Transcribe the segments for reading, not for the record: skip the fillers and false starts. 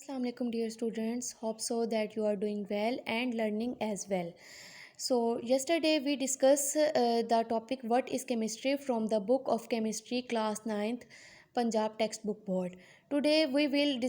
Assalamu alaikum dear students, hope so that you are doing well and learning as well. So yesterday we discussed the topic what is chemistry from the book of chemistry class 9th Punjab textbook board. Today we will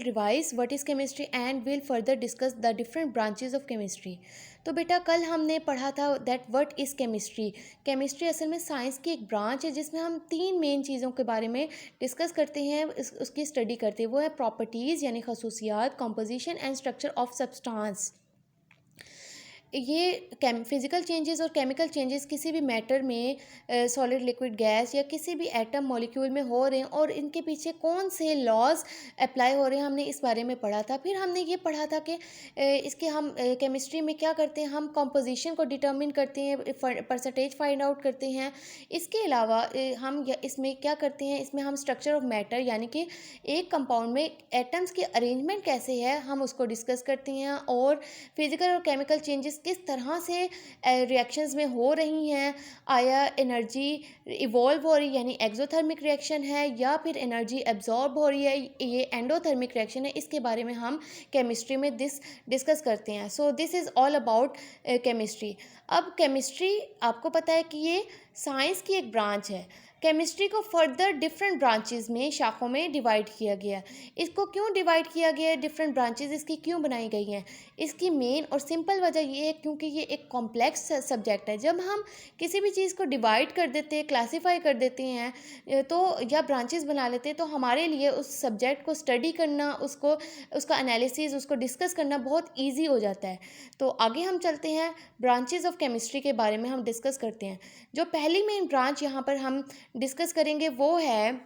revise what is chemistry and will further discuss the different branches of chemistry. तो बेटा कल हमने पढ़ा था that what is chemistry. Chemistry असल में science की एक ब्रांच है जिसमें हम तीन मेन चीज़ों के बारे में डिस्कस करते हैं, उसकी स्टडी करते हैं. वो है प्रॉपर्टीज़ यानी खसूसियात, composition and structure of substance. ये फिज़िकल चेंजेस और केमिकल चेंजेस किसी भी मैटर में, सॉलिड लिक्विड गैस या किसी भी एटम मॉलिक्यूल में हो रहे हैं और इनके पीछे कौन से लॉज अप्लाई हो रहे हैं, हमने इस बारे में पढ़ा था. फिर हमने ये पढ़ा था कि इसके हम केमिस्ट्री में क्या करते हैं, हम कंपोजिशन को डिटर्मिन करते हैं, परसेंटेज फाइंड आउट करते हैं. इसके अलावा हम इसमें क्या करते हैं, इसमें हम स्ट्रक्चर ऑफ मैटर यानी कि एक कंपाउंड में एटम्स की अरेंजमेंट कैसे है हम उसको डिस्कस करते हैं. और फिज़िकल और केमिकल चेंजेस किस तरह से रिएक्शंस में हो रही हैं, आया एनर्जी इवॉल्व हो रही है यानी एक्सोथर्मिक रिएक्शन है या फिर एनर्जी एब्जॉर्ब हो रही है, ये एंडोथर्मिक रिएक्शन है. इसके बारे में हम केमिस्ट्री में डिस्कस करते हैं. So this is all about chemistry. अब केमिस्ट्री आपको पता है कि ये साइंस की एक ब्रांच है. केमिस्ट्री को फर्दर डिफरेंट ब्रांचेस में, शाखों में डिवाइड किया गया. इसको क्यों डिवाइड किया गया है, डिफरेंट ब्रांचेस इसकी क्यों बनाई गई हैं? इसकी मेन और सिंपल वजह ये है क्योंकि ये एक कॉम्प्लेक्स सब्जेक्ट है. जब हम किसी भी चीज़ को डिवाइड कर देते हैं, क्लासीफाई कर देते हैं तो या ब्रांचेस बना लेते हैं तो हमारे लिए उस सब्जेक्ट को स्टडी करना, उसका एनालिसिस, उसको डिस्कस करना बहुत ईजी हो जाता है. तो आगे हम चलते हैं, ब्रांचेस ऑफ केमिस्ट्री के बारे में हम डिस्कस करते हैं. जो पहली मेन ब्रांच यहाँ पर हम डिस्कस करेंगे वो है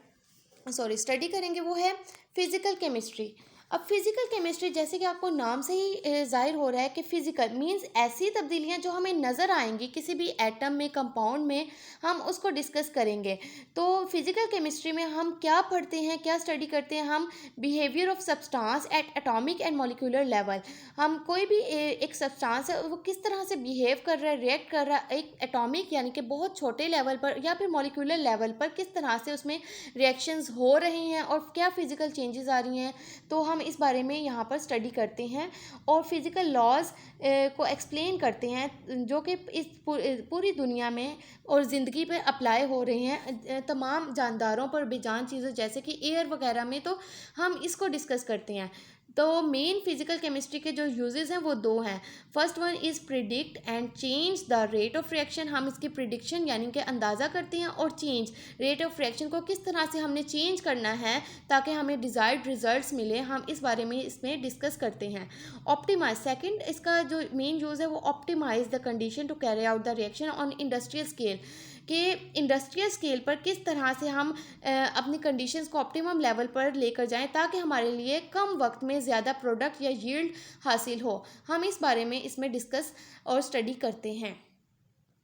स्टडी करेंगे वो है फिज़िकल केमिस्ट्री. अब फिज़िकल केमिस्ट्री जैसे कि आपको नाम से ही ज़ाहिर हो रहा है कि फ़िज़िकल मींस ऐसी तब्दीलियां जो हमें नज़र आएंगी किसी भी एटम में, कंपाउंड में, हम उसको डिस्कस करेंगे. तो फिज़िकल केमिस्ट्री में हम क्या पढ़ते हैं, क्या स्टडी करते हैं, हम behaviour of substance eight atomic and molecular level. हम कोई भी एक सब्सटेंस है वो किस तरह से बिहेव कर रहा है, रिएक्ट कर रहा है एक एटॉमिक यानी कि बहुत छोटे लेवल पर या फिर मॉलिक्यूलर लेवल पर, किस तरह से उसमें रिएक्शंस हो रही हैं और क्या फ़िज़िकल चेंजेस आ रही हैं. तो हम इस बारे में यहाँ पर स्टडी करते हैं और फिज़िकल लॉज को एक्सप्लेन करते हैं जो कि इस पूरी दुनिया में और ज़िंदगी पे अप्लाई हो रहे हैं तमाम जानदारों पर, बेजान चीज़ों जैसे कि एयर वगैरह में. तो हम इसको डिस्कस करते हैं. तो मेन फिज़िकल केमिस्ट्री के जो यूजेस हैं वो दो हैं. First one is predict and change the rate of reaction. हम इसकी प्रिडिक्शन यानी कि अंदाज़ा करते हैं और चेंज रेट ऑफ रिएक्शन को किस तरह से हमने चेंज करना है ताकि हमें डिज़ायर्ड रिजल्ट्स मिले, हम इस बारे में इसमें डिस्कस करते हैं. ऑप्टिमाइज सेकंड इसका जो मेन यूज़ है वो optimise the condition to carry out the reaction on industrial scale. कि इंडस्ट्रियल स्केल पर किस तरह से हम अपनी कंडीशंस को ऑप्टिमम लेवल पर लेकर जाएं ताकि हमारे लिए कम वक्त में ज़्यादा प्रोडक्ट या यील्ड हासिल हो. हम इस बारे में इसमें डिस्कस और स्टडी करते हैं.